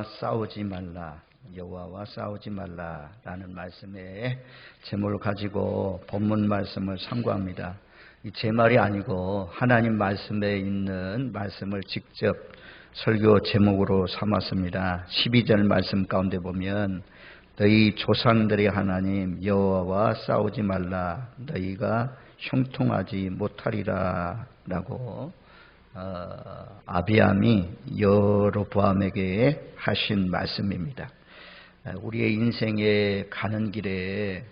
싸우지 말라, 여호와와 싸우지 말라라는 말씀의 제목을 가지고 본문 말씀을 상고합니다. 이 제 말이 아니고 하나님 말씀에 있는 말씀을 직접 설교 제목으로 삼았습니다. 12절 말씀 가운데 보면 너희 조상들의 하나님 여호와와 싸우지 말라, 너희가 형통하지 못하리라 라고 아비암이 여로보암에게 하신 말씀입니다. 우리의 인생에 가는 길에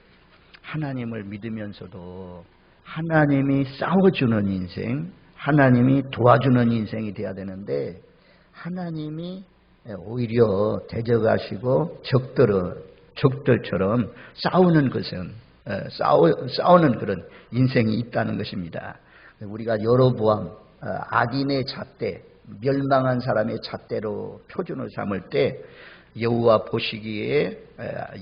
하나님을 믿으면서도 하나님이 싸워주는 인생, 하나님이 도와주는 인생이 돼야 되는데 하나님이 오히려 대적하시고 적들처럼 싸우는 것은 싸우는 그런 인생이 있다는 것입니다. 우리가 여로보암 악인의 잣대, 멸망한 사람의 잣대로 표준을 삼을 때 여호와 보시기에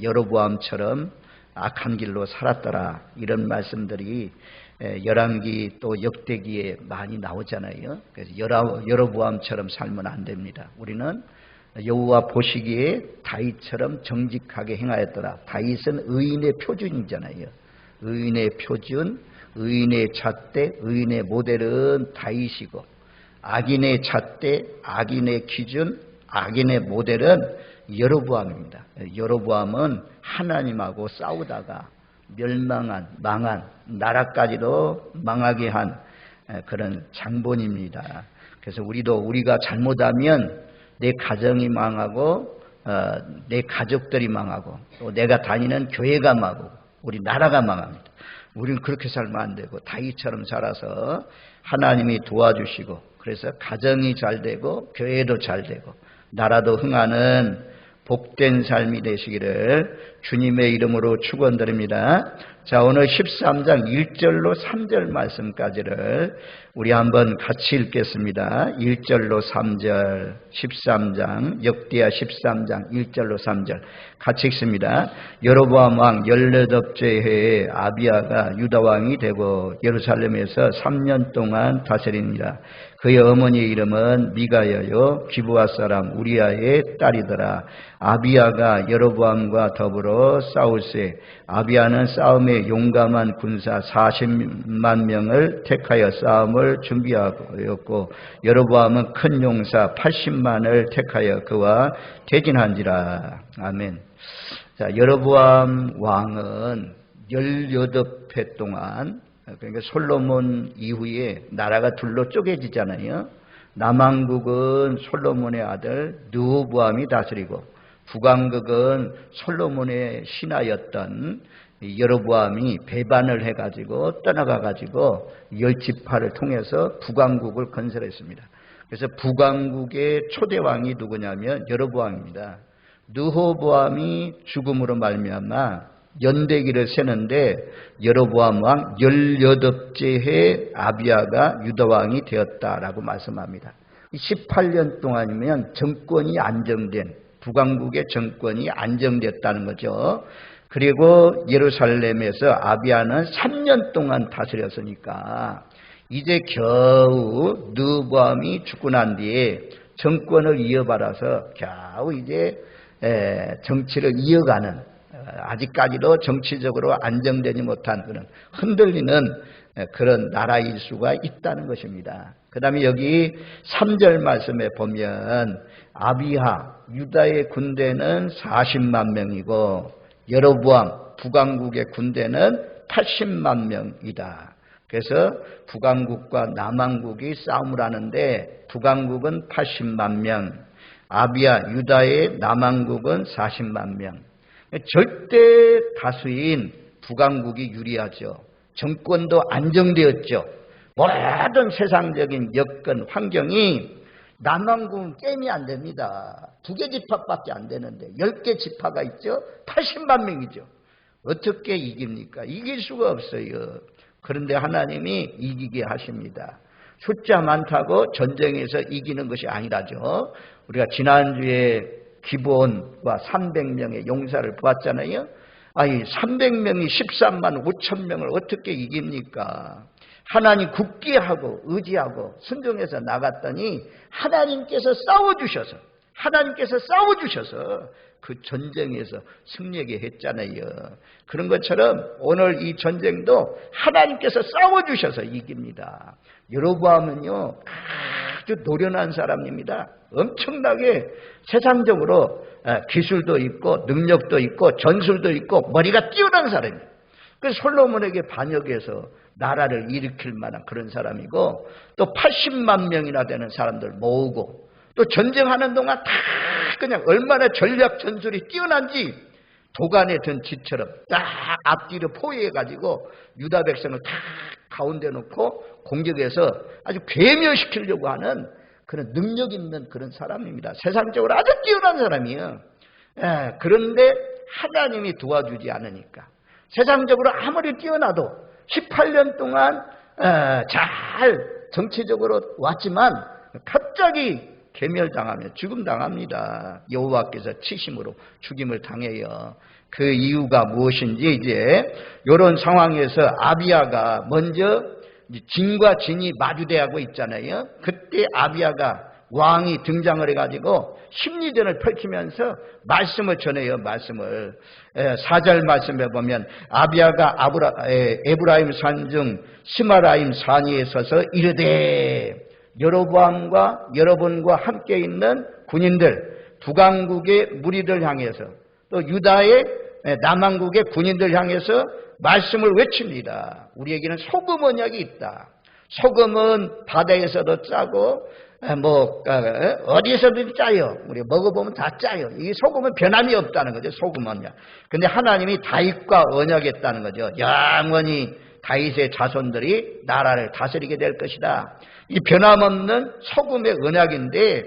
여로보암처럼 악한 길로 살았더라, 이런 말씀들이 열왕기 또 역대기에 많이 나오잖아요. 그래서 여로보암처럼 살면 안 됩니다. 우리는 여호와 보시기에 다윗처럼 정직하게 행하였더라. 다윗은 의인의 표준이잖아요. 의인의 표준, 의인의 잣대, 의인의 모델은 다윗이고, 악인의 잣대, 악인의 기준, 악인의 모델은 여로보암입니다. 여로보암은 하나님하고 싸우다가 망한 나라까지도 망하게 한 그런 장본입니다. 그래서 우리가 잘못하면 내 가정이 망하고 내 가족들이 망하고 또 내가 다니는 교회가 망하고 우리 나라가 망합니다. 우리는 그렇게 살면 안 되고 다윗처럼 살아서 하나님이 도와주시고, 그래서 가정이 잘 되고 교회도 잘 되고 나라도 흥하는 복된 삶이 되시기를 주님의 이름으로 축원드립니다. 자, 오늘 13장 1절로 3절 말씀까지를 우리 한번 같이 읽겠습니다. 1절로 3절, 13장, 역대하 13장 1절로 3절 같이 읽습니다. 여로보암 왕 18째 해에 아비야가 유다 왕이 되고 예루살렘에서 3년 동안 다스리니라. 그의 어머니의 이름은 미가여요 기브아 사람 우리아의 딸이더라. 아비야가 여로보암과 더불어 싸울세 아비야는 싸움에 용감한 군사 40만 명을 택하여 싸움을 준비하였고, 여로보암은 큰 용사 80만을 택하여 그와 대진한지라. 아멘. 자, 여로보암 왕은 18회 동안, 그러니까 솔로몬 이후에 나라가 둘로 쪼개지잖아요. 남왕국은 솔로몬의 아들 르호보암이 다스리고, 북왕국은 솔로몬의 신하였던 여로보암이 배반을 해가지고 떠나가가지고 10지파를 통해서 북왕국을 건설했습니다. 그래서 북왕국의 초대왕이 누구냐면 여로보암입니다. 르호보암이 죽음으로 말미암아 연대기를 세는데 여로보암 왕 18째 해 아비야가 유다왕이 되었다라고 말씀합니다. 18년 동안이면 정권이 안정된, 북왕국의 정권이 안정됐다는 거죠. 그리고 예루살렘에서 아비야는 3년 동안 다스렸으니까 이제 겨우 르호보암이 죽고 난 뒤에 정권을 이어받아서 겨우 이제 정치를 이어가는, 아직까지도 정치적으로 안정되지 못한 그런 흔들리는 그런 나라일 수가 있다는 것입니다. 그 다음에 여기 3절 말씀에 보면 아비야 유다의 군대는 40만 명이고 여로보암 북왕국의 군대는 80만 명이다. 그래서 북왕국과 남왕국이 싸움을 하는데 북왕국은 80만 명, 아비야 유다의 남왕국은 40만 명. 절대 다수인 북왕국이 유리하죠. 정권도 안정되었죠. 모든 세상적인 여건 환경이, 남왕국은 게임이 안 됩니다. 2개 지파밖에 안 되는데 10개 지파가 있죠. 80만 명이죠. 어떻게 이깁니까? 이길 수가 없어요. 그런데 하나님이 이기게 하십니다. 숫자 많다고 전쟁에서 이기는 것이 아니라죠. 우리가 지난주에 기브온과 300명의 용사를 보았잖아요. 아니 300명이 13만 5천 명을 어떻게 이깁니까? 하나님 굳게 하고 의지하고 순종해서 나갔더니 하나님께서 싸워주셔서 하나님께서 싸워주셔서 그 전쟁에서 승리하게 했잖아요. 그런 것처럼 오늘 이 전쟁도 하나님께서 싸워주셔서 이깁니다. 여로보암은요 아주 노련한 사람입니다. 엄청나게 세상적으로 기술도 있고 능력도 있고 전술도 있고 머리가 뛰어난 사람이에요. 그래서 솔로몬에게 반역해서 나라를 일으킬 만한 그런 사람이고, 또 80만 명이나 되는 사람들 모으고, 또 전쟁하는 동안 다 그냥 얼마나 전략 전술이 뛰어난지 도간에 든 쥐처럼 딱 앞뒤로 포위해가지고 유다 백성을 다 가운데 놓고 공격해서 아주 괴멸시키려고 하는 그런 능력 있는 그런 사람입니다. 세상적으로 아주 뛰어난 사람이에요. 그런데 하나님이 도와주지 않으니까 세상적으로 아무리 뛰어나도 18년 동안 잘 정치적으로 왔지만 갑자기 괴멸당하며 죽음당합니다. 여호와께서 치심으로 죽임을 당해요. 그 이유가 무엇인지 이제 이런 상황에서 아비야가 먼저 진과 진이 마주대하고 있잖아요. 그때 아비야가 왕이 등장을 해가지고 심리전을 펼치면서 말씀을 전해요. 말씀을 4절 말씀에 보면 아비야가 에브라임 산중 스마라임 산위에 서서 이르되, 여로보암과 여러분과 함께 있는 군인들, 북왕국의 무리들 향해서 또 유다의 남왕국의 군인들 향해서 말씀을 외칩니다. 우리에게는 소금 언약이 있다. 소금은 바다에서도 짜고 어디서든 짜요. 우리가 먹어보면 다 짜요. 이 소금은 변함이 없다는 거죠. 소금 언약. 근데 하나님이 다윗과 언약했다는 거죠. 영원히 다윗의 자손들이 나라를 다스리게 될 것이다. 이 변함없는 소금의 언약인데,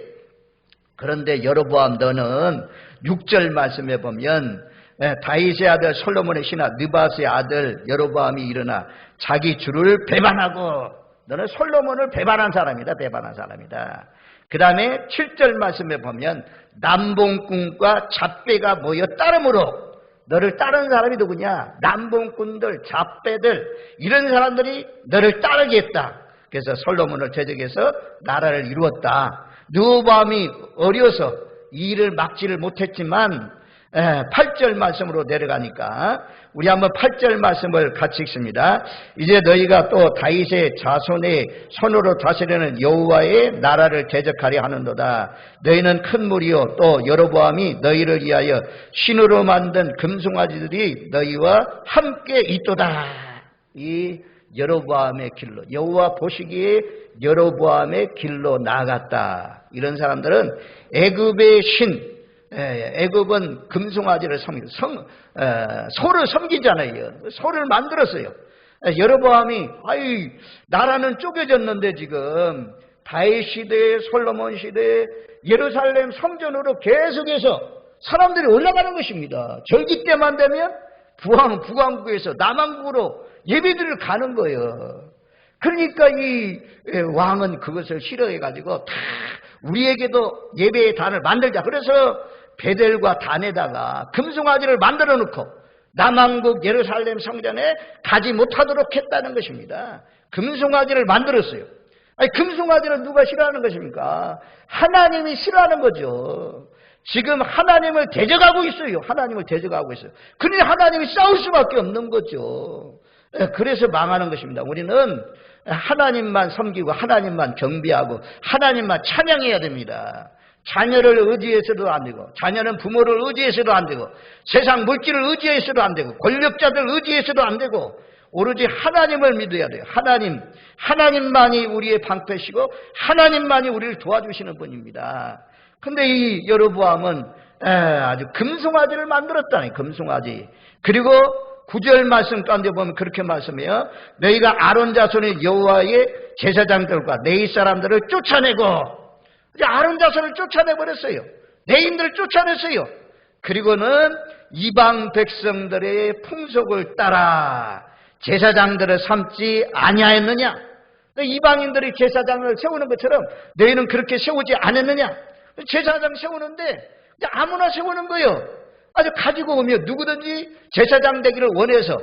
그런데 여로보암 너는 6절 말씀에 보면 다윗의 아들 솔로몬의 신하 느바스의 아들 여로보암이 일어나 자기 주를 배반하고, 너는 솔로몬을 배반한 사람이다. 배반한 사람이다. 그 다음에 7절 말씀에 보면 남봉꾼과 잡배가 모여 따름으로, 너를 따르는 사람이 누구냐? 남봉꾼들, 잡배들, 이런 사람들이 너를 따르겠다. 그래서 솔로몬을 대적해서 나라를 이루었다. 르호보암이 어려서 이 일을 막지를 못했지만 8절 말씀으로 내려가니까 우리 한번 8절 말씀을 같이 읽습니다. 이제 너희가 또 다윗의 자손의 손으로 다스리는 여호와의 나라를 대적하려 하는도다. 너희는 큰 무리요 또 여로보암이 너희를 위하여 신으로 만든 금송아지들이 너희와 함께 있도다. 이 여로보암의 길로, 여호와 보시기에 여로보암의 길로 나아갔다. 이런 사람들은 애굽의 신, 애굽은 금송아지를 소를 섬기잖아요. 소를 만들었어요. 여로보암이 나라는 쪼개졌는데 지금 다윗 시대, 솔로몬 시대, 예루살렘 성전으로 계속해서 사람들이 올라가는 것입니다. 절기 때만 되면 북왕국에서 남왕국으로 예배드리러 가는 거예요. 그러니까 이 왕은 그것을 싫어해가지고 다 우리에게도 예배의 단을 만들자. 그래서 베델과 단에다가 금송아지를 만들어 놓고 남왕국 예루살렘 성전에 가지 못하도록 했다는 것입니다. 금송아지를 만들었어요. 금송아지는 누가 싫어하는 것입니까? 하나님이 싫어하는 거죠. 지금 하나님을 대적하고 있어요. 하나님을 대적하고 있어요. 그러니 하나님이 싸울 수밖에 없는 거죠. 그래서 망하는 것입니다. 우리는 하나님만 섬기고 하나님만 경배하고 하나님만 찬양해야 됩니다. 자녀를 의지해서도 안 되고, 자녀는 부모를 의지해서도 안 되고, 세상 물질을 의지해서도 안 되고, 권력자들 의지해서도 안 되고, 오로지 하나님을 믿어야 돼요. 하나님만이 우리의 방패시고 하나님만이 우리를 도와주시는 분입니다. 근데 이 여로보암은 아주 금송아지를 만들었다니, 금송아지. 그리고 9절 말씀 가운데 보면 그렇게 말씀해요. 너희가 아론 자손의 여호와의 제사장들과 레위 사람들을 쫓아내고, 이제 아론 자손을 쫓아내버렸어요. 레위인들을 쫓아냈어요. 그리고는 이방 백성들의 풍속을 따라 제사장들을 삼지 아니하였느냐? 이방인들이 제사장을 세우는 것처럼 너희는 그렇게 세우지 않았느냐? 제사장 세우는데 아무나 세우는 거예요. 아주 가지고 오면 누구든지 제사장 되기를 원해서,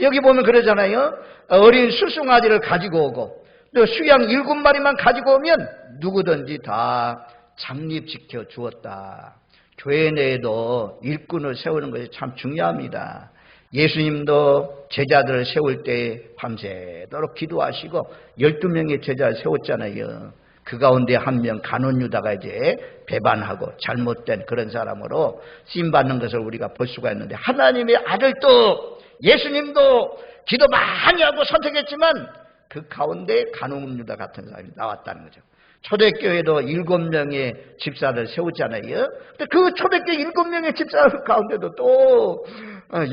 여기 보면 그러잖아요. 어린 수송아지를 가지고 오고 또 수양 7마리만 가지고 오면 누구든지 다 장립시켜 주었다. 교회 내에도 일꾼을 세우는 것이 참 중요합니다. 예수님도 제자들을 세울 때 밤새도록 기도하시고 12명의 제자를 세웠잖아요. 그 가운데 한 명 간원유다가 이제 배반하고 잘못된 그런 사람으로 쓰임받는 것을 우리가 볼 수가 있는데, 하나님의 아들도 예수님도 기도 많이 하고 선택했지만 그 가운데 간원유다 같은 사람이 나왔다는 거죠. 초대교회도 7명의 집사를 세우잖아요. 근데 그 초대교회 7명의 집사 가운데도 또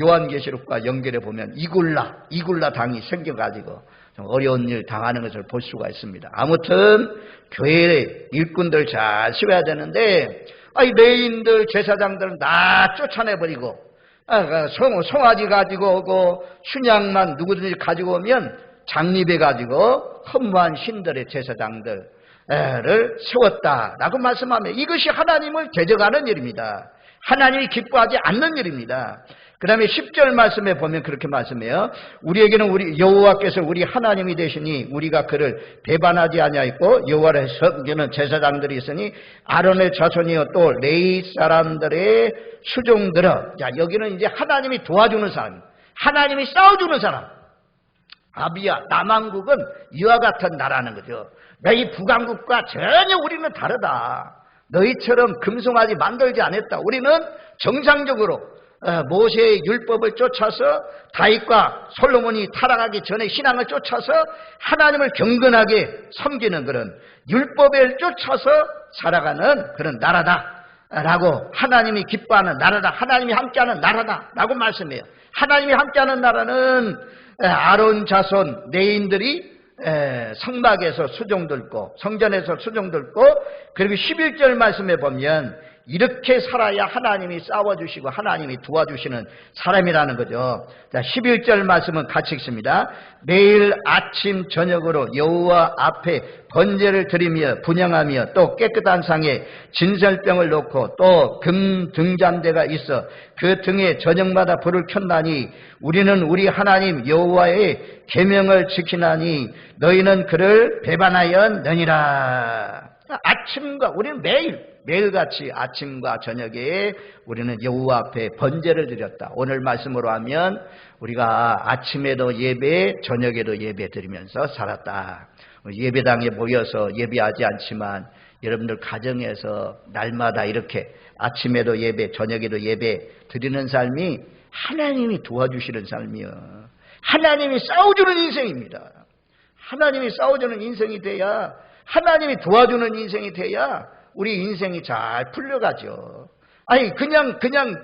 요한계시록과 연결해 보면 이굴라 당이 생겨가지고 좀 어려운 일 당하는 것을 볼 수가 있습니다. 아무튼 교회 일꾼들 잘 세워야 되는데, 레인들 제사장들은 다 쫓아내버리고 송아지 가지고 오고 순양만 누구든지 가지고 오면 장립해가지고 허무한 신들의 제사장들 를 세웠다라고 말씀하면 이것이 하나님을 대적하는 일입니다. 하나님이 기뻐하지 않는 일입니다. 그 다음에 10절 말씀에 보면 그렇게 말씀해요. 우리에게는 우리 여호와께서 우리 하나님이 되시니 우리가 그를 배반하지 아니하였고 여호와를 섬기는 제사장들이 있으니 아론의 자손이요 또 레위 사람들의 수종들어. 자, 여기는 이제 하나님이 도와주는 사람, 하나님이 싸워주는 사람. 아비야, 남한국은 이와 같은 나라는 거죠. 너희 북왕국과 전혀 우리는 다르다. 너희처럼 금송아지 만들지 않았다. 우리는 정상적으로 모세의 율법을 쫓아서 다윗과 솔로몬이 타락하기 전에 신앙을 쫓아서 하나님을 경건하게 섬기는 그런 율법을 쫓아서 살아가는 그런 나라다 라고, 하나님이 기뻐하는 나라다, 하나님이 함께하는 나라다 라고 말씀해요. 하나님이 함께하는 나라는 아론 자손 레인들이 성막에서 수종 들고 성전에서 수종 들고, 그리고 11절 말씀에 보면 이렇게 살아야 하나님이 싸워주시고 하나님이 도와주시는 사람이라는 거죠. 자, 11절 말씀은 같이 읽습니다. 매일 아침 저녁으로 여호와 앞에 번제를 드리며 분향하며 또 깨끗한 상에 진설병을 놓고 또 금 등잔대가 있어 그 등에 저녁마다 불을 켰나니 우리는 우리 하나님 여호와의 계명을 지키나니 너희는 그를 배반하였느니라. 아침과 우리는 매일같이 아침과 저녁에 우리는 여호와 앞에 번제를 드렸다. 오늘 말씀으로 하면 우리가 아침에도 예배, 저녁에도 예배 드리면서 살았다. 예배당에 모여서 예배하지 않지만 여러분들 가정에서 날마다 이렇게 아침에도 예배, 저녁에도 예배 드리는 삶이 하나님이 도와주시는 삶이요, 하나님이 싸워주는 인생입니다. 하나님이 싸워주는 인생이 돼야, 하나님이 도와주는 인생이 돼야 우리 인생이 잘 풀려가죠. 아니 그냥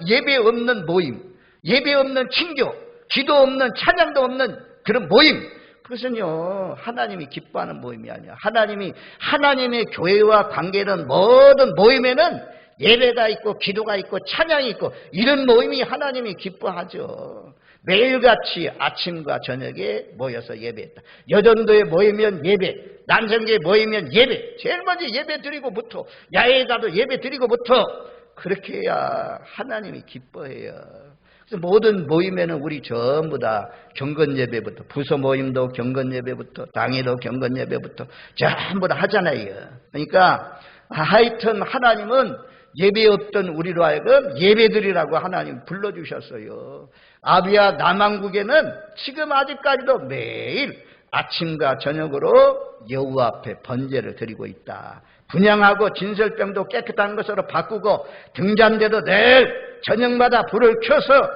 예배 없는 모임, 예배 없는 친교, 기도 없는, 찬양도 없는 그런 모임, 그것은요 하나님이 기뻐하는 모임이 아니야. 하나님의 교회와 관계는 모든 모임에는 예배가 있고 기도가 있고 찬양이 있고 이런 모임이 하나님이 기뻐하죠. 매일같이 아침과 저녁에 모여서 예배했다. 여전도에 모이면 예배, 남성교에 모이면 예배, 제일 먼저 예배 드리고부터, 야외에 가도 예배 드리고부터, 그렇게 해야 하나님이 기뻐해요. 그래서 모든 모임에는 우리 전부 다 경건 예배부터, 부서 모임도 경건 예배부터, 당회도 경건 예배부터 전부 다 하잖아요. 그러니까 하여튼 하나님은 예배 없던 우리로 하여금 예배 드리라고 하나님 불러주셨어요. 아비야 남한국에는 지금 아직까지도 매일 아침과 저녁으로 여호와 앞에 번제를 드리고 있다. 분향하고 진설병도 깨끗한 것으로 바꾸고 등잔대도 늘 저녁마다 불을 켜서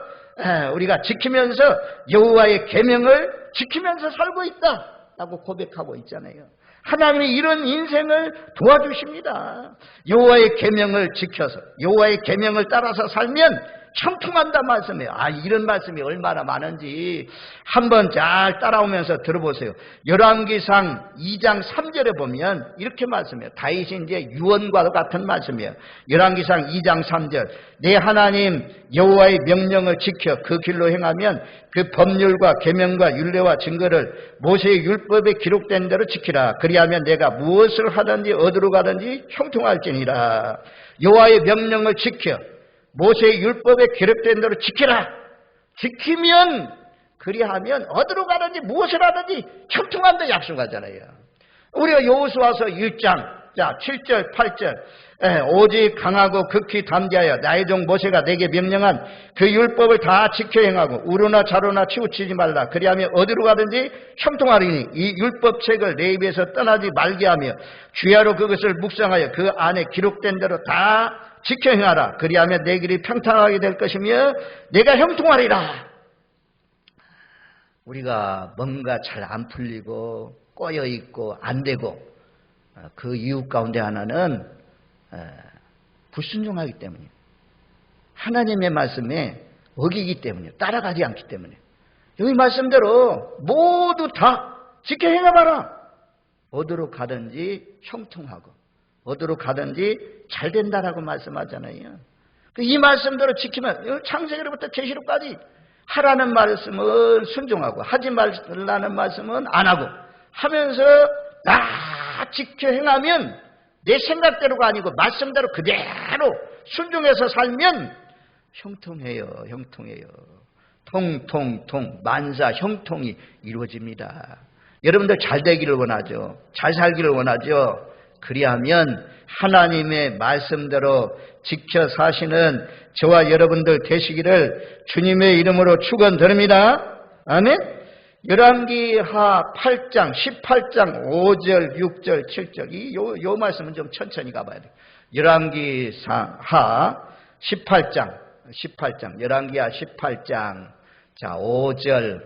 우리가 지키면서 여호와의 계명을 지키면서 살고 있다라고 고백하고 있잖아요. 하나님이 이런 인생을 도와주십니다. 여호와의 계명을 지켜서 여호와의 계명을 따라서 살면 형통한다 말씀이에요. 이런 말씀이 얼마나 많은지 한번 잘 따라오면서 들어보세요. 열왕기상 2장 3절에 보면 이렇게 말씀해요. 다윗이 이제 유언과 같은 말씀이에요. 열왕기상 2장 3절, 내 하나님 여호와의 명령을 지켜 그 길로 행하면 그 법률과 계명과 율례와 증거를 모세의 율법에 기록된 대로 지키라. 그리하면 내가 무엇을 하든지 어디로 가든지 형통할지니라. 여호와의 명령을 지켜 모세의 율법에 기록된 대로 지키라. 지키면, 그리하면 어디로 가든지 무엇을 하든지 형통한다 약속하잖아요. 우리가 여호수아서 1장 자, 7절, 8절. 오직 강하고 극히 담대하여 나의 종 모세가 내게 명령한 그 율법을 다 지켜 행하고 우로나 좌로나 치우치지 말라. 그리하면 어디로 가든지 형통하리니 이 율법책을 내 입에서 떠나지 말게 하며 주야로 그것을 묵상하여 그 안에 기록된 대로 다 지켜 행하라. 그리하면 내 길이 평탄하게 될 것이며 내가 형통하리라. 우리가 뭔가 잘 안 풀리고 꼬여있고 안 되고 그 이유 가운데 하나는 불순종하기 때문이에요. 하나님의 말씀에 어기기 때문이에요. 따라가지 않기 때문에. 여기 말씀대로 모두 다 지켜 행해봐라. 어디로 가든지 형통하고 어디로 가든지 잘 된다라고 말씀하잖아요. 이 말씀대로 지키면 창세기로부터 계시록까지 하라는 말씀은 순종하고 하지 말라는 말씀은 안 하고 하면서 다 지켜 행하면 내 생각대로가 아니고 말씀대로 그대로 순종해서 살면 형통해요. 형통해요. 통통통 만사 형통이 이루어집니다. 여러분들 잘 되기를 원하죠. 잘 살기를 원하죠. 그리하면 하나님의 말씀대로 지켜 사시는 저와 여러분들 되시기를 주님의 이름으로 축원드립니다. 아멘. 열왕기하 8장 18장 5절 6절 7절 요 말씀은 좀 천천히 가봐야 돼요. 열왕기하 18장 열왕기하 18장 자 5절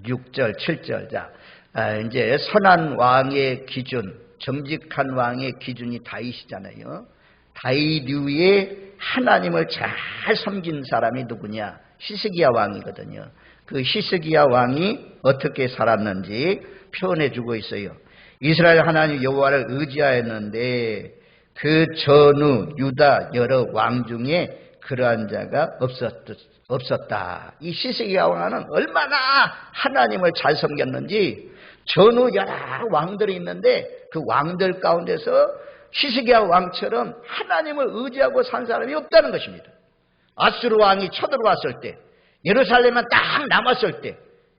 6절 7절 자 이제 선한 왕의 기준 정직한 왕의 기준이 다윗이잖아요. 다윗류의 하나님을 잘 섬긴 사람이 누구냐? 히스기야 왕이거든요. 그 히스기야 왕이 어떻게 살았는지 표현해 주고 있어요. 이스라엘 하나님 여호와를 의지하였는데 그 전후 유다 여러 왕 중에 그러한 자가 없었다. 이 히스기야 왕은 얼마나 하나님을 잘 섬겼는지 전후 여러 왕들이 있는데 그 왕들 가운데서 히스기야 왕처럼 하나님을 의지하고 산 사람이 없다는 것입니다. 아수르 왕이 쳐들어왔을 때 예루살렘만 딱 남았을 때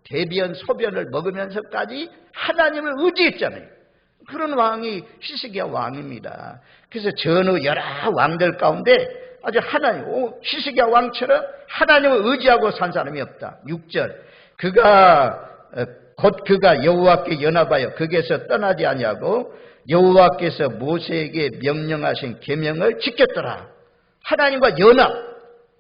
대변 소변을 먹으면서까지 하나님을 의지했잖아요. 그런 왕이 히스기야 왕입니다. 그래서 전후 여러 왕들 가운데 아주 히스기야 왕처럼 하나님을 의지하고 산 사람이 없다. 6절 곧 그가 여호와께 연합하여 거기에서 떠나지 아니하고 여호와께서 모세에게 명령하신 계명을 지켰더라. 하나님과 연합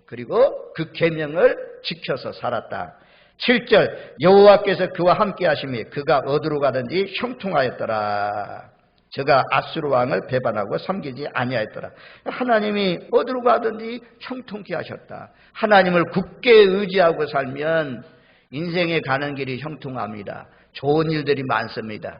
그리고 그 계명을 지켜서 살았다. 7절 여호와께서 그와 함께 하시며 그가 어디로 가든지 형통하였더라. 저가 아수르 왕을 배반하고 섬기지 아니하였더라. 하나님이 어디로 가든지 형통케 하셨다. 하나님을 굳게 의지하고 살면 인생에 가는 길이 형통합니다. 좋은 일들이 많습니다.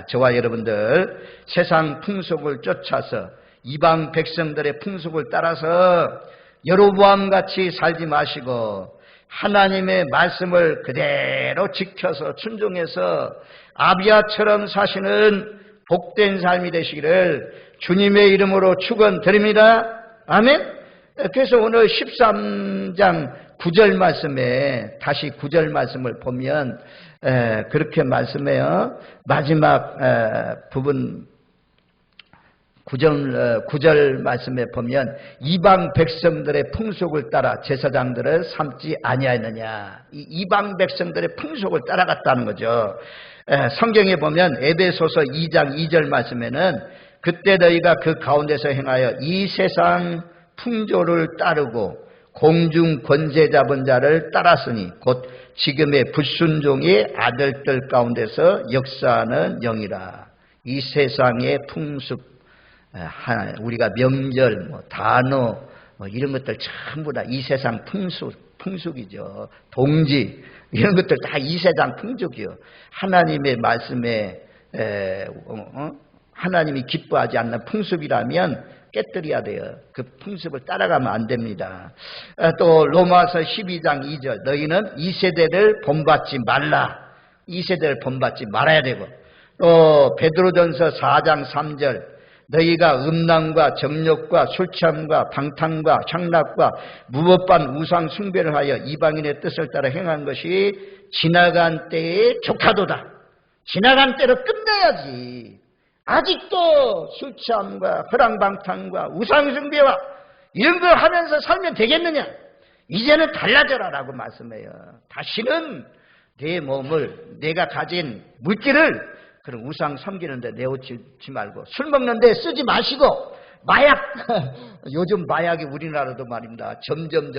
저와 여러분들 세상 풍속을 쫓아서 이방 백성들의 풍속을 따라서 여로보암같이 살지 마시고 하나님의 말씀을 그대로 지켜서 순종해서 아비야처럼 사시는 복된 삶이 되시기를 주님의 이름으로 축원드립니다. 아멘. 그래서 오늘 13장 9절 말씀에 다시 9절 말씀을 보면 그렇게 말씀해요. 마지막 부분 9절 말씀에 보면 이방 백성들의 풍속을 따라 제사장들을 삼지 아니하였느냐. 이 이방 백성들의 풍속을 따라갔다는 거죠. 성경에 보면 에베소서 2장 2절 말씀에는 그때 너희가 그 가운데서 행하여 이 세상 풍조를 따르고 공중 권세 잡은 자를 따랐으니 곧 지금의 불순종의 아들들 가운데서 역사하는 영이라. 이 세상의 풍습 우리가 명절 단어 이런 것들 전부 다 이 세상 풍속이죠. 동지 이런 것들 다 이 세상 풍속이요. 하나님의 말씀에 하나님이 기뻐하지 않는 풍습이라면 깨뜨려야 돼요. 그 풍습을 따라가면 안 됩니다. 또 로마서 12장 2절 너희는 이 세대를 본받지 말라. 이 세대를 본받지 말아야 되고 또 베드로전서 4장 3절 너희가 음란과 정욕과 술취함과 방탕과 향락과 무법한 우상 숭배를 하여 이방인의 뜻을 따라 행한 것이 지나간 때의 조카도다. 지나간 때로 끝내야지. 아직도 술 취함과 허랑방탕과 우상숭배와 이런 걸 하면서 살면 되겠느냐? 이제는 달라져라 라고 말씀해요. 다시는 내 몸을, 내가 가진 물질을 그런 우상 섬기는 데 내어치지 말고, 술 먹는 데 쓰지 마시고, 마약, 요즘 마약이 우리나라도 말입니다. 점점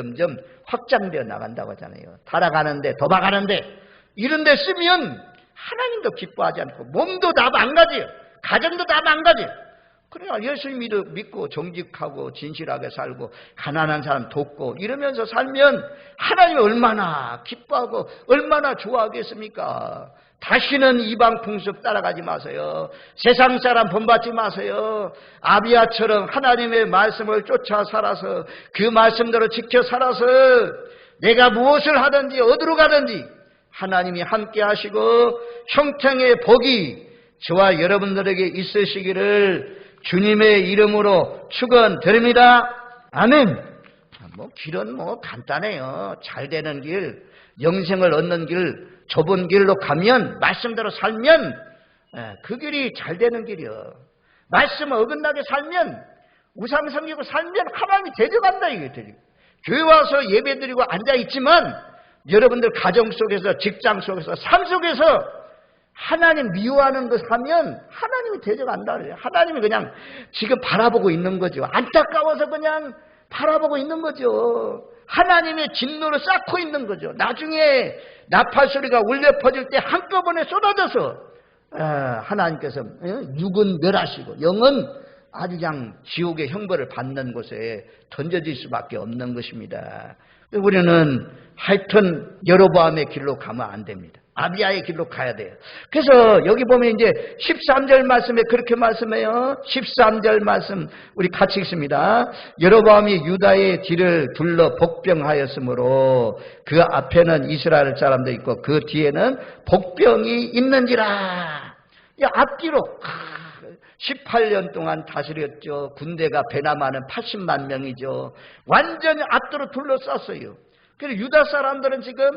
확장되어 나간다고 하잖아요. 타락하는데, 도박하는데, 이런 데 쓰면 하나님도 기뻐하지 않고 몸도 다 망가져요. 가정도 다 망가져요. 그러니까 예수 믿고 정직하고 진실하게 살고 가난한 사람 돕고 이러면서 살면 하나님이 얼마나 기뻐하고 얼마나 좋아하겠습니까? 다시는 이방 풍습 따라가지 마세요. 세상 사람 본받지 마세요. 아비야처럼 하나님의 말씀을 쫓아 살아서 그 말씀대로 지켜 살아서 내가 무엇을 하든지 어디로 가든지 하나님이 함께 하시고 형통의 복이 저와 여러분들에게 있으시기를 주님의 이름으로 축원드립니다. 아멘. 길은 간단해요. 잘 되는 길, 영생을 얻는 길, 좁은 길로 가면, 말씀대로 살면 그 길이 잘 되는 길이요. 말씀을 어긋나게 살면, 우상 섬기고 살면 하나님이 데려간다 이게. 교회 와서 예배드리고 앉아있지만 여러분들 가정 속에서, 직장 속에서, 삶 속에서 하나님 미워하는 것 하면 하나님이 데려간다 그래요. 하나님이 그냥 지금 바라보고 있는 거죠. 안타까워서 그냥 바라보고 있는 거죠. 하나님의 진노를 쌓고 있는 거죠. 나중에 나팔 소리가 울려 퍼질 때 한꺼번에 쏟아져서 하나님께서 육은 멸하시고 영은 아주 그냥 지옥의 형벌을 받는 곳에 던져질 수밖에 없는 것입니다. 우리는 하여튼 여로보암의 길로 가면 안 됩니다. 아비야의 길로 가야 돼요. 그래서 여기 보면 이제 13절 말씀에 그렇게 말씀해요. 13절 말씀 우리 같이 읽습니다. 여로보암이 유다의 뒤를 둘러 복병하였으므로 그 앞에는 이스라엘 사람도 있고 그 뒤에는 복병이 있는지라. 앞뒤로 18년 동안 다스렸죠. 군대가 배남하는 80만 명이죠. 완전히 앞뒤로 둘러쌌어요. 그래서 유다 사람들은 지금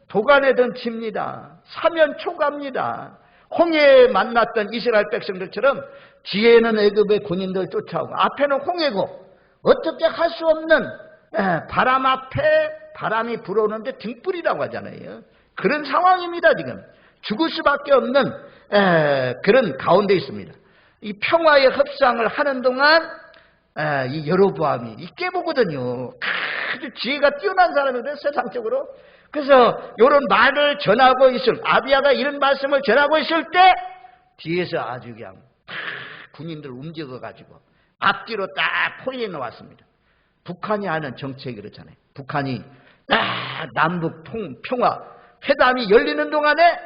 도간에 든 칩니다. 사면 초가입니다. 홍해에 만났던 이스라엘 백성들처럼 뒤에는 애굽의 군인들 쫓아오고 앞에는 홍해고 어떻게 할 수 없는 바람 앞에 바람이 불어오는데 등불이라고 하잖아요. 그런 상황입니다. 지금 죽을 수밖에 없는 그런 가운데 있습니다. 이 평화의 협상을 하는 동안 이 여로보암이 이 깨보거든요. 아주 지혜가 뛰어난 사람인데 세상적으로. 그래서 이런 말을 전하고 아비야가 이런 말씀을 전하고 있을 때 뒤에서 아주 그냥 군인들 움직여가지고 앞뒤로 딱 포위해 놓았습니다. 북한이 하는 정책이 그렇잖아요. 북한이 남북 평화 회담이 열리는 동안에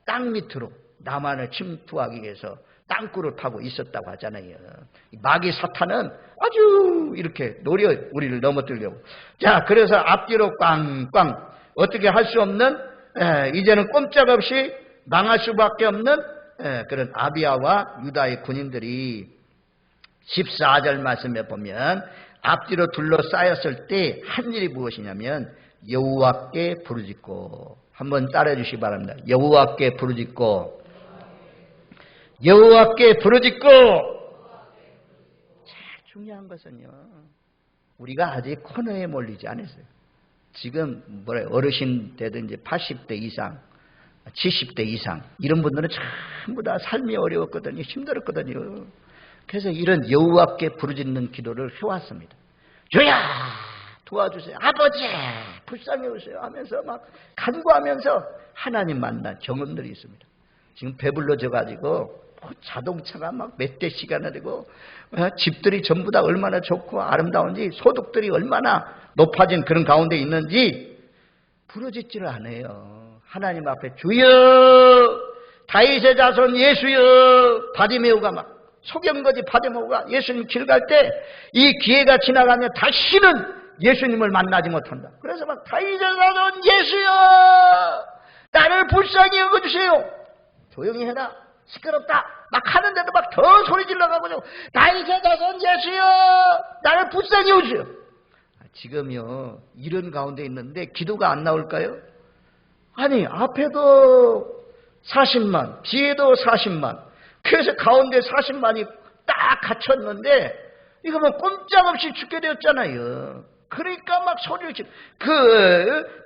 땅 밑으로 남한을 침투하기 위해서 땅굴을 파고 있었다고 하잖아요. 마귀 사탄은 아주 이렇게 노려 우리를 넘어뜨리려고. 자, 그래서 앞뒤로 꽝꽝 어떻게 할 수 없는 이제는 꼼짝없이 망할 수밖에 없는 그런 아비야와 유다의 군인들이 14절 말씀에 보면 앞뒤로 둘러싸였을 때 한 일이 무엇이냐면 여호와께 부르짖고, 한번 따라해 주시기 바랍니다. 여호와께 부르짖고, 여호와께 부르짖고. 제일 중요한 것은요, 우리가 아직 코너에 몰리지 않았어요. 지금 어르신 되든 이제 80대 이상, 70대 이상 이런 분들은 전부 다 삶이 어려웠거든요. 힘들었거든요. 그래서 이런 여호와께 부르짖는 기도를 해왔습니다. 주야 도와주세요. 아버지 불쌍히 오세요 하면서 막 간구하면서 하나님 만난 경험들이 있습니다. 지금 배불러져 가지고 자동차가 막 몇 대씩이나 되고 집들이 전부 다 얼마나 좋고 아름다운지, 소득들이 얼마나 높아진 그런 가운데 있는지 부르짖지를 않아요. 하나님 앞에 주여, 다윗의 자손 예수여. 바디메오가 막 소경거지 바디메오가 예수님 길 갈 때 이 기회가 지나가면 다시는 예수님을 만나지 못한다. 그래서 막 다윗의 자손 예수여, 나를 불쌍히 여겨주세요. 조용히 해라, 시끄럽다 막 하는데도 막 더 소리 질러가고 다윗의 자손 예수여, 나를 불쌍히 여겨주세요. 지금요 이런 가운데 있는데 기도가 안 나올까요? 아니 앞에도 40만, 뒤에도 40만, 그래서 가운데 40만이 딱 갇혔는데 이거 뭐 꼼짝없이 죽게 되었잖아요. 그러니까 막 소리를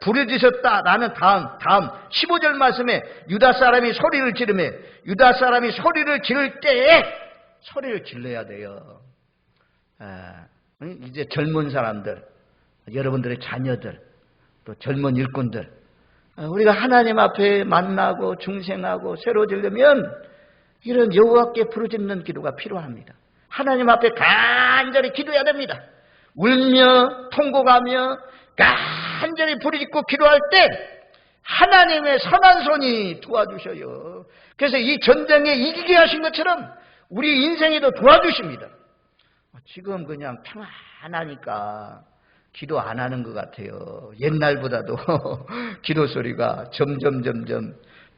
부르짖었다라는 다음 15절 말씀에 유다 사람이 소리를 지르며 유다 사람이 소리를 지를 때에 소리를 질러야 돼요. 이제 젊은 사람들, 여러분들의 자녀들, 또 젊은 일꾼들, 우리가 하나님 앞에 만나고 중생하고 새로워지려면 이런 여호와께 부르짖는 기도가 필요합니다. 하나님 앞에 간절히 기도해야 됩니다. 울며 통곡하며 간절히 부르짖고 기도할 때 하나님의 선한 손이 도와주셔요. 그래서 이 전쟁에 이기게 하신 것처럼 우리 인생에도 도와주십니다. 지금 그냥 평안하니까 기도 안 하는 것 같아요. 옛날보다도 기도 소리가 점점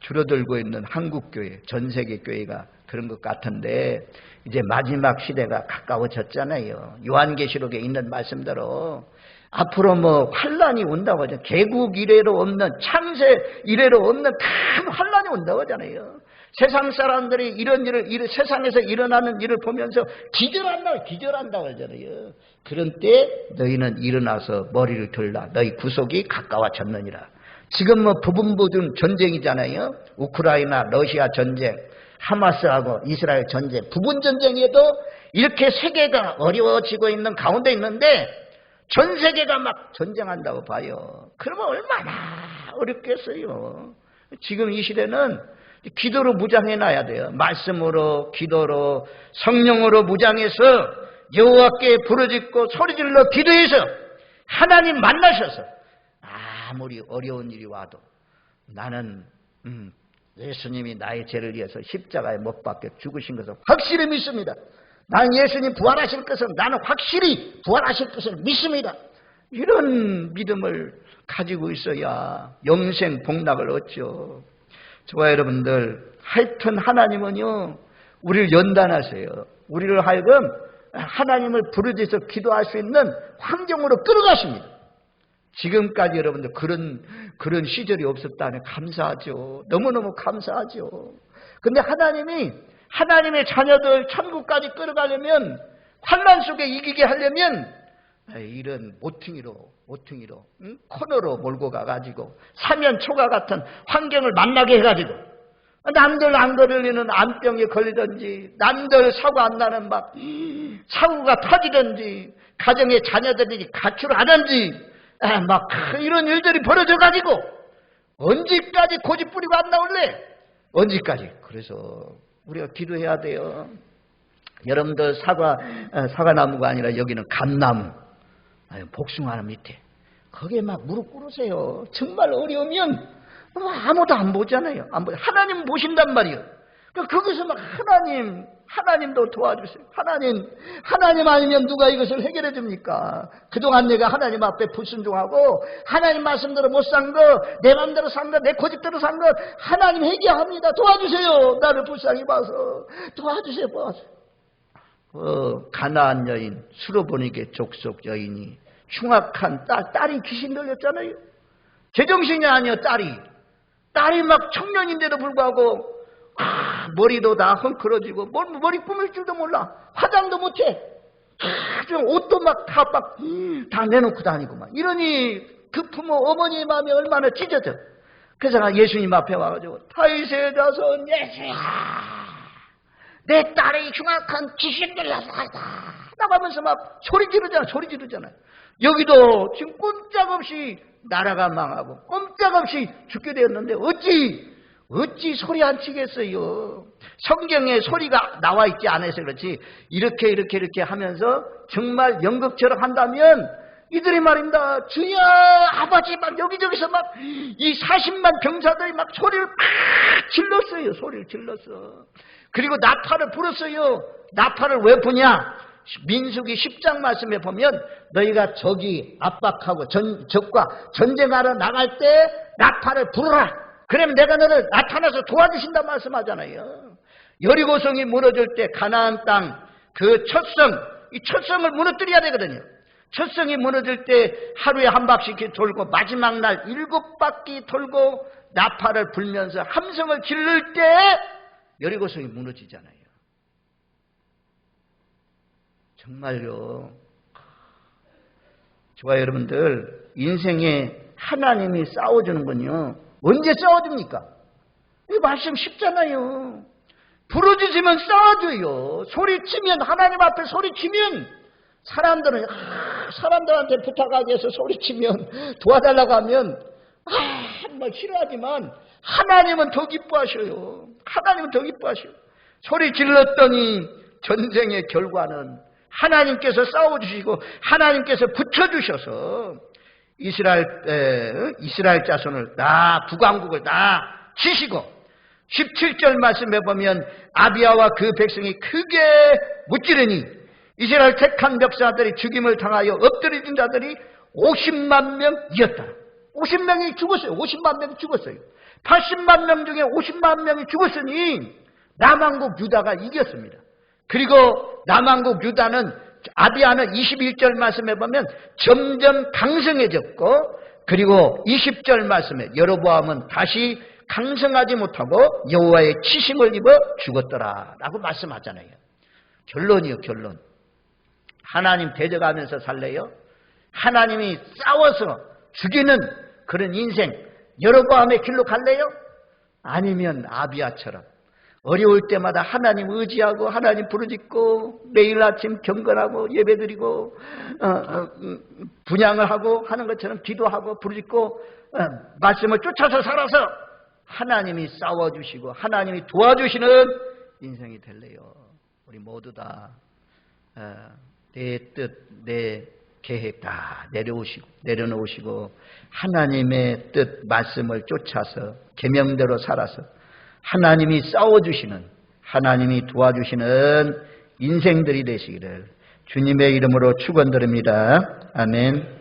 줄어들고 있는 한국교회, 전 세계 교회가 그런 것 같은데 이제 마지막 시대가 가까워졌잖아요. 요한계시록에 있는 말씀대로 앞으로 뭐 환란이 온다고 하죠. 개국 이래로 없는, 창세 이래로 없는 큰 환란이 온다고 하잖아요. 세상 사람들이 이런 일을 세상에서 일어나는 일을 보면서 기절한다고 하잖아요. 그런 때 너희는 일어나서 머리를 들라. 너희 구속이 가까워졌느니라. 지금 뭐 부분부분 전쟁이잖아요. 우크라이나 러시아 전쟁, 하마스하고 이스라엘 전쟁, 부분 전쟁에도 이렇게 세계가 어려워지고 있는 가운데 있는데 전 세계가 막 전쟁한다고 봐요. 그러면 얼마나 어렵겠어요. 지금 이 시대는 기도로 무장해놔야 돼요. 말씀으로, 기도로, 성령으로 무장해서 여호와께 부르짖고 소리질러 기도해서 하나님 만나셔서 아무리 어려운 일이 와도 나는 예수님이 나의 죄를 위해서 십자가에 못 박혀 죽으신 것을 확실히 믿습니다. 나는 예수님 부활하실 것을 나는 확실히 부활하실 것을 믿습니다. 이런 믿음을 가지고 있어야 영생 복락을 얻죠. 저와 여러분들, 하여튼 하나님은요 우리를 연단하세요. 우리를 하여금 하나님을 부르짖어서 기도할 수 있는 환경으로 끌어가십니다. 지금까지 여러분들 그런 시절이 없었다니 감사하죠. 너무너무 감사하죠. 근데 하나님의 자녀들 천국까지 끌어가려면, 환난 속에 이기게 하려면 이런 모퉁이로 코너로 몰고 가가지고 사면초가 같은 환경을 만나게 해가지고 남들 안 걸리는 암병에 걸리든지, 남들 사고 안 나는 막 사고가 터지든지, 가정의 자녀들이 가출하든지 막 이런 일들이 벌어져가지고 언제까지 고집 부리고 안 나올래? 언제까지? 그래서 우리가 기도해야 돼요. 여러분들 사과나무가 아니라 여기는 감나무, 복숭아나무 밑에 거기에 막 무릎 꿇으세요. 정말 어려우면 아무도 안 보잖아요. 하나님 보신단 말이에요. 거기서 막 하나님도 도와주세요. 하나님 아니면 누가 이것을 해결해 줍니까? 그동안 내가 하나님 앞에 불순종하고 하나님 말씀대로 못 산 거, 내 마음대로 산 거, 내 고집대로 산 거 하나님 해결합니다. 도와주세요. 나를 불쌍히 봐서 도와주세요. 가나안 여인, 수로보니게 족속 여인이 흉악한 딸이 귀신 들렸잖아요. 제정신이 아니요. 딸이 막 청년인데도 불구하고 머리도 다 헝클어지고 머리 꾸밀 줄도 몰라. 화장도 못해. 옷도 막 다 내놓고 다니고 막 이러니 그 부모 어머니의 마음이 얼마나 찢어져. 그래서 예수님 앞에 와가지고 다윗의 자손 예수야, 내 딸이 흉악한 귀신 들려서 나가면서 막 소리 지르잖아요. 여기도 지금 꼼짝없이 나라가 망하고 꼼짝없이 죽게 되었는데 어찌 소리 안 치겠어요. 성경에 소리가 나와 있지 않아서 그렇지 이렇게 하면서 정말 연극처럼 한다면 이들이 말입니다. 주여 아버지 막 여기저기서 막 이 40만 병사들이 막 소리를 질렀어. 그리고 나팔을 불었어요. 나팔을 왜 부냐? 민수기 10장 말씀에 보면 너희가 적이 압박하고 적과 전쟁하러 나갈 때 나팔을 부르라. 그러면 내가 너를 나타나서 도와주신다 말씀하잖아요. 여리고성이 무너질 때 가나안 땅 그 이 첫성을 무너뜨려야 되거든요. 첫성이 무너질 때 하루에 한 바퀴 돌고 마지막 날 7바퀴 돌고 나팔을 불면서 함성을 지를 때 여리고성이 무너지잖아요. 정말요. 저와 여러분들 인생에 하나님이 싸워주는군요. 언제 싸워줍니까? 이 말씀 쉽잖아요. 부르짖으면 싸워줘요. 소리치면, 하나님 앞에 소리치면 사람들은 사람들한테 부탁하기 위해서 소리치면, 도와달라고 하면 막 싫어하지만 하나님은 더 기뻐하셔요. 하나님은 더 기뻐하셔요. 소리 질렀더니 전쟁의 결과는 하나님께서 싸워주시고 하나님께서 붙여주셔서 이스라엘 자손을 북왕국을 다 치시고 17절 말씀에 보면 아비야와 그 백성이 크게 무찌르니 이스라엘 택한 백성들이 죽임을 당하여 엎드려진 자들이 50만 명이었다. 50명이 죽었어요. 50만 명이 죽었어요. 80만 명 중에 50만 명이 죽었으니 남왕국 유다가 이겼습니다. 그리고 남왕국 유다는 아비야는 21절 말씀에 보면 점점 강성해졌고 그리고 20절 말씀에 여로보암은 다시 강성하지 못하고 여호와의 치심을 입어 죽었더라 라고 말씀하잖아요. 결론이요, 결론. 하나님 대적하면서 살래요? 하나님이 싸워서 죽이는 그런 인생 여로보암의 길로 갈래요? 아니면 아비야처럼 어려울 때마다 하나님 의지하고 하나님 부르짖고 매일 아침 경건하고 예배드리고 분향을 하고 하는 것처럼 기도하고 부르짖고 말씀을 쫓아서 살아서 하나님이 싸워주시고 하나님이 도와주시는 인생이 될래요. 우리 모두 다 내 뜻, 내 계획 다 내려놓으시고 하나님의 뜻 말씀을 쫓아서 계명대로 살아서 하나님이 싸워주시는 하나님이 도와주시는 인생들이 되시기를 주님의 이름으로 축원드립니다. 아멘.